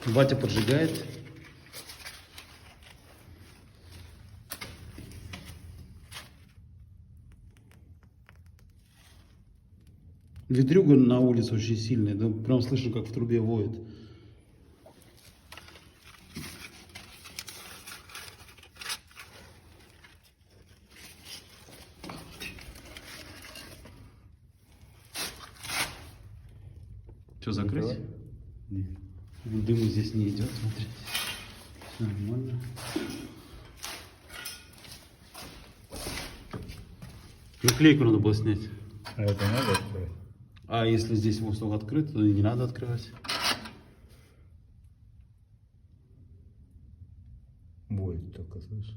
Батя поджигает. Ветрюга на улице очень сильная, да, прям слышно, как в трубе воет. Что, закрыть? Нет. Дыма здесь не идет, смотри. Все нормально. Наклейку надо было снять. А это надо открыть? А если здесь воздух открыт, то и не надо открывать. Будет только, слышишь?